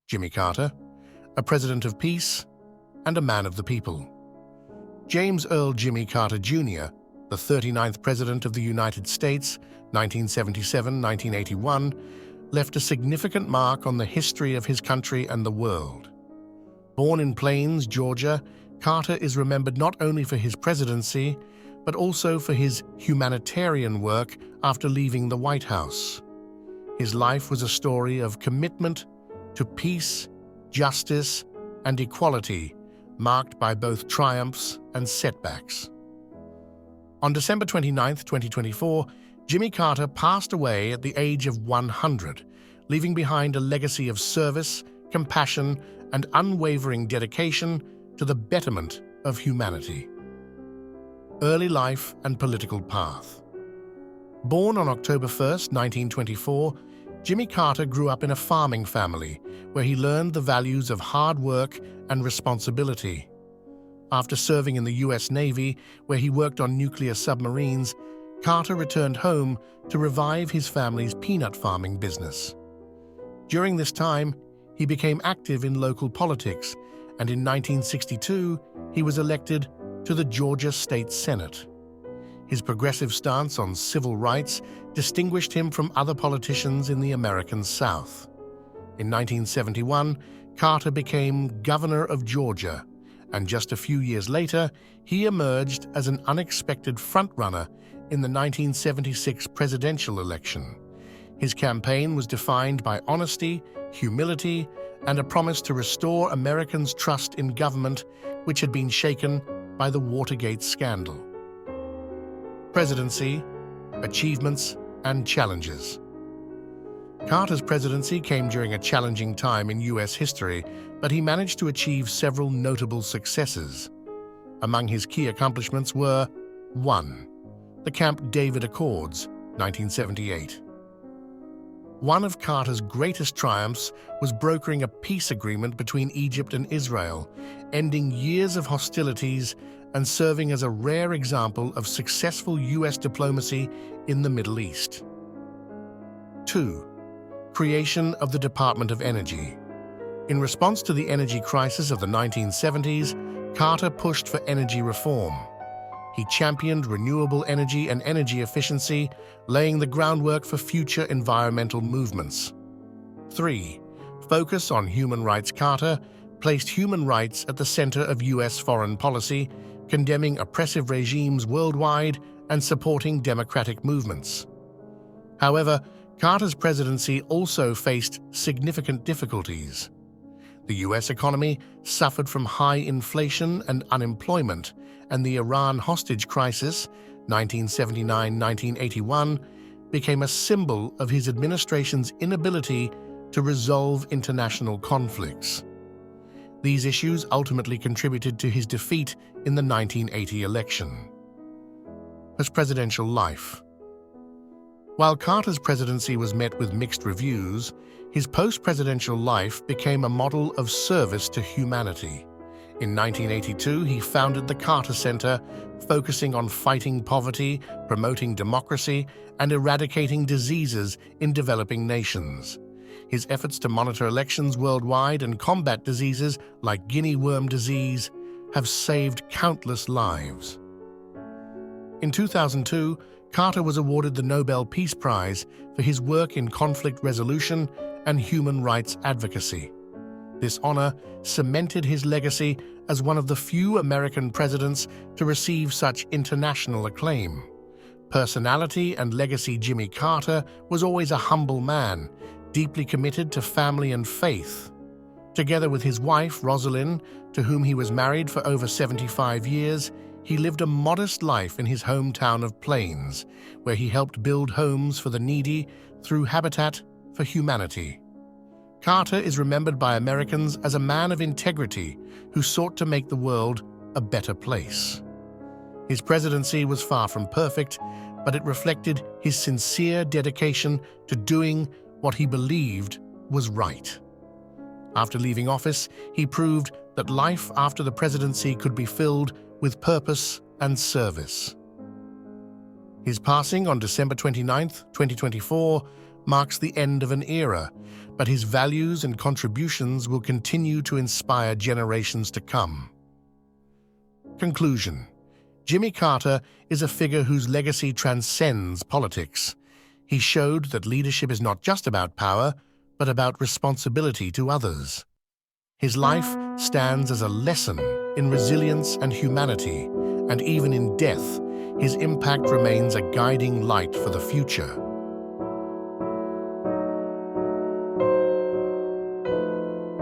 Jimmy Carter, a president of peace and a man of the people. James Earl Jimmy Carter Jr., the 39th President of the United States, 1977-1981, left a significant mark on the history of his country and the world. Born in Plains, Georgia, Carter is remembered not only for his presidency, but also for his humanitarian work after leaving the White House. His life was a story of commitment to peace, justice, and equality, marked by both triumphs and setbacks. On December 29, 2024, Jimmy Carter passed away at the age of 100, leaving behind a legacy of service, compassion, and unwavering dedication to the betterment of humanity. Early life and political path. Born on October 1, 1924, Jimmy Carter grew up in a farming family where he learned the values of hard work and responsibility. After serving in the U.S. Navy, where he worked on nuclear submarines, Carter returned home to revive his family's peanut farming business. During this time, he became active in local politics, and in 1962, he was elected to the Georgia State Senate. His progressive stance on civil rights distinguished him from other politicians in the American South. In 1971, Carter became governor of Georgia, and just a few years later, he emerged as an unexpected frontrunner in the 1976 presidential election. His campaign was defined by honesty, humility, and a promise to restore Americans' trust in government, which had been shaken by the Watergate scandal. Presidency, achievements, and challenges. Carter's presidency came during a challenging time in U.S. history, but he managed to achieve several notable successes. Among his key accomplishments were 1. The Camp David Accords, 1978. One of Carter's greatest triumphs was brokering a peace agreement between Egypt and Israel, ending years of hostilities and serving as a rare example of successful U.S. diplomacy in the Middle East. 2. Creation of the Department of Energy. In response to the energy crisis of the 1970s, Carter pushed for energy reform. He championed renewable energy and energy efficiency, laying the groundwork for future environmental movements. 3. Focus on human rights. Carter placed human rights at the center of U.S. foreign policy, condemning oppressive regimes worldwide and supporting democratic movements. However, Carter's presidency also faced significant difficulties. The U.S. economy suffered from high inflation and unemployment, and the Iran hostage crisis, 1979-1981, became a symbol of his administration's inability to resolve international conflicts. These issues ultimately contributed to his defeat in the 1980 election. His presidential life. While Carter's presidency was met with mixed reviews, his post-presidential life became a model of service to humanity. In 1982, he founded the Carter Center, focusing on fighting poverty, promoting democracy, and eradicating diseases in developing nations. His efforts to monitor elections worldwide and combat diseases like guinea worm disease have saved countless lives. In 2002, Carter was awarded the Nobel Peace Prize for his work in conflict resolution and human rights advocacy. This honor cemented his legacy as one of the few American presidents to receive such international acclaim. Personality and legacy. Jimmy Carter was always a humble man, deeply committed to family and faith. Together with his wife, Rosalind, to whom he was married for over 75 years, he lived a modest life in his hometown of Plains, where he helped build homes for the needy through Habitat for Humanity. Carter is remembered by Americans as a man of integrity who sought to make the world a better place. His presidency was far from perfect, but it reflected his sincere dedication to doing what he believed was right. After leaving office, he proved that life after the presidency could be filled with purpose and service. His passing on December 29, 2024, marks the end of an era, but his values and contributions will continue to inspire generations to come. Conclusion. Jimmy Carter is a figure whose legacy transcends politics. He showed that leadership is not just about power, but about responsibility to others. His life stands as a lesson in resilience and humanity, and even in death, his impact remains a guiding light for the future.